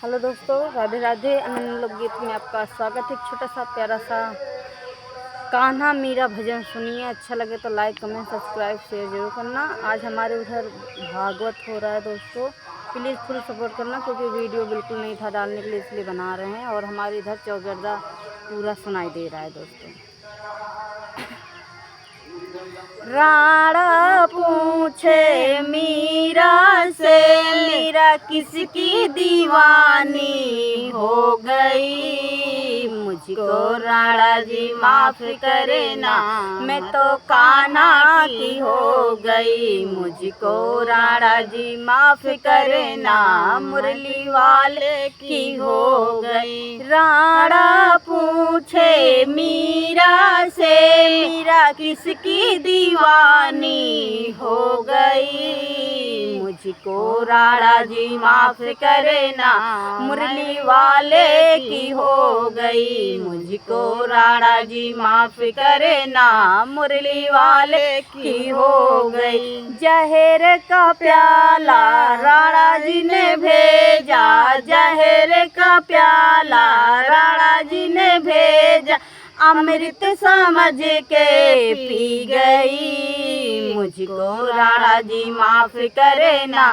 Hello दोस्तों, राधे राधे। अनन्य लोकगीत में आपका स्वागत है। एक छोटा सा प्यारा सा कान्हा मीरा भजन सुनिए। अच्छा लगे तो लाइक कमेंट सब्सक्राइब शेयर जरूर करना। आज हमारे उधर भागवत हो रहा है दोस्तों, प्लीज़ फुल सपोर्ट करना, क्योंकि वीडियो बिल्कुल नहीं था डालने के लिए, इसलिए बना रहे हैं। और हमारे इधर चौगरदा पूरा सुनाई दे रहा है दोस्तों। राणा पूछे मीरा से, मीरा किसकी दीवानी हो गई। मुझको राणा जी माफ करे ना, मैं तो कान्हा की हो गई। मुझको राणा जी माफ करे ना, मुरली वाले की हो गई। राणा पूछे मीरा से, मीरा किसकी दीवानी हो गई। मुझको राणा जी माफ करे ना, मुरली वाले की हो गई। मुझको राणा जी माफ करे ना, मुरली वाले की हो गई। जहर का प्याला राणा जी ने भेजा, जहर का प्याला राणा जी ने भेजा। अमृत समझ के पी गई। मुझको राणा जी माफ करे ना,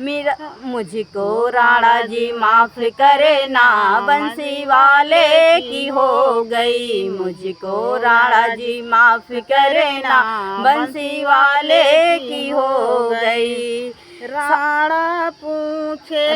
मीरा मुझको राणा जी माफ करे ना, बंसी वाले की हो गई। मुझको राणा जी माफ करे ना, बंसी वाले की हो गई। राणा पूछे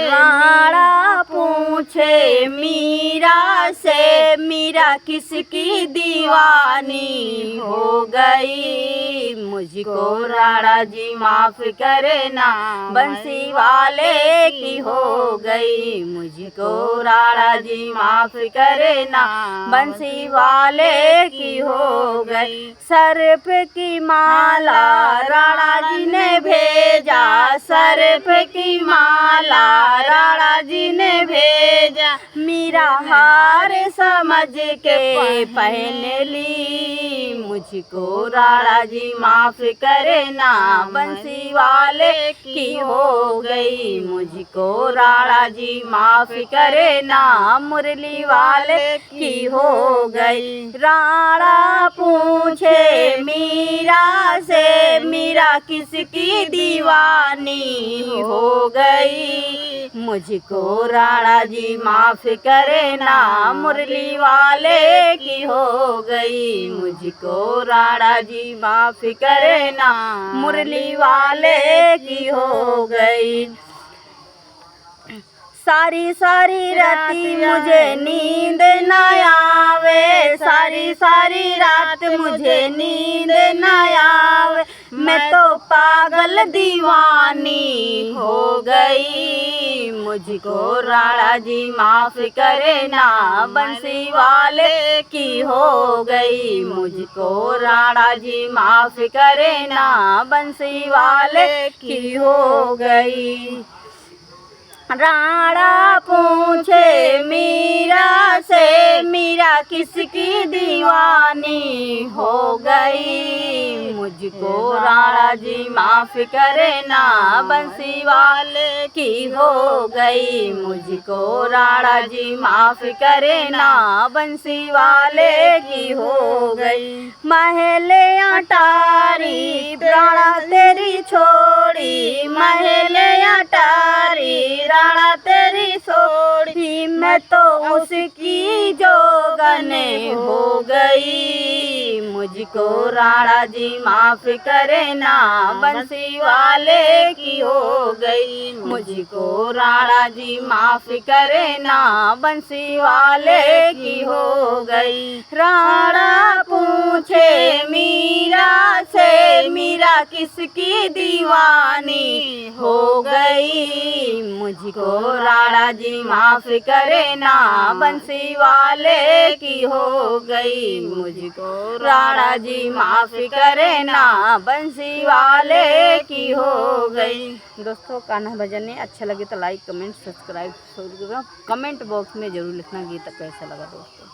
मीरा से, मीरा किसकी दीवानी हो गई। मुझको राणा जी माफ करे ना, बंसी वाले की हो गई। मुझको राणा जी माफ करे ना, बंसी वाले की हो गई। सर्प की माला राणा जी ने भेजा, सर्प की माला राणा जी ने भेजा। मीरा हार समझ के पहन ली। मुझको राणा जी माफ करे ना, बंसी वाले की हो गई। मुझको राणा जी माफ करे ना, मुरली वाले की हो गई। राणा पूछे मीरा से, मीरा किसकी दीवानी हो गई। मुझको राणा जी माफ करे ना, मुरली वाले की हो गई। मुझको राणा जी माफ करे ना, मुरली वाले की हो गई। सारी सारी राती मुझे नींद न आवे, सारी सारी रात मुझे नींद न आवे। मैं तो पागल दीवानी हो गई। मुझको राणा जी माफ करे ना, बंसी वाले की हो गई। मुझको राणा जी माफ करे ना, बंसी वाले की हो गई। राणा पूछे मीरा से, मीरा किसकी दीवानी हो गई। मुझको राणा जी माफ करे ना, बंसी वाले की हो गई। मुझको राणा जी माफ करे ना, बंसी वाले की हो गई। महले अटारी राणा तेरी छोड़ी, महले अटारी राणा तेरी छोड़ी। मैं तो उसकी जोगन हो गई। मुझको राणा जी माफ करे ना, बंसी वाले की हो गई। मुझको राणा जी माफ करे ना, बंसी वाले की हो गई। राणा पूछे मीरा से, मीरा किसकी दीवानी हो गई। मुझको राणा जी माफ करे ना, बंसी वाले की हो गई। मुझको राणा जी माफ करे ना, बंसी वाले की हो गई। दोस्तों, कान्हा भजन अच्छा लगे तो like comment subscribe comment box में ज़रूर लिखना गीत कैसा लगा दोस्तों।